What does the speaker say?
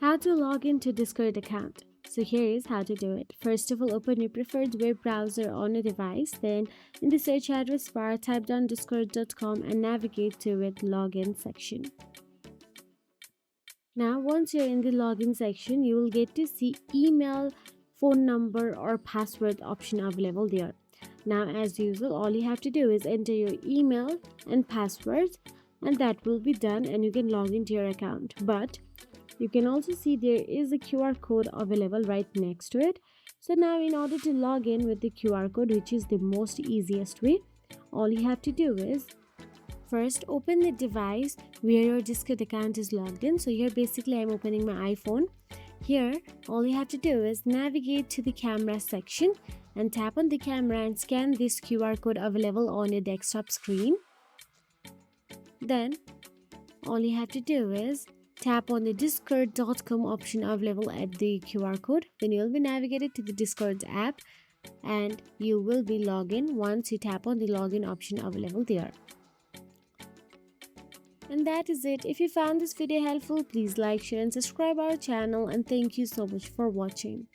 How to log into Discord account. So here is how to do it. First of all, open your preferred web browser on a device. Then in the search address bar, type down discord.com and navigate to its login section. Now once you're in the login section, you will get to see email, phone number or password option available there. Now as usual, all you have to do is enter your email and password and that will be done and you can log into your account. But you can also see there is a QR code available right next to it. So now in order to log in with the QR code, which is the most easiest way, all you have to do is first open the device where your Discord account is logged in. So here basically I'm opening my iPhone. Here all you have to do is navigate to the camera section and tap on the camera and scan this QR code available on your desktop screen. Then all you have to do is tap on the discord.com option available at the QR code. Then you'll be navigated to the Discord app and you will be login once you tap on the login option available there. And that is it. If you found this video helpful, please like, share and subscribe our channel, and thank you so much for watching.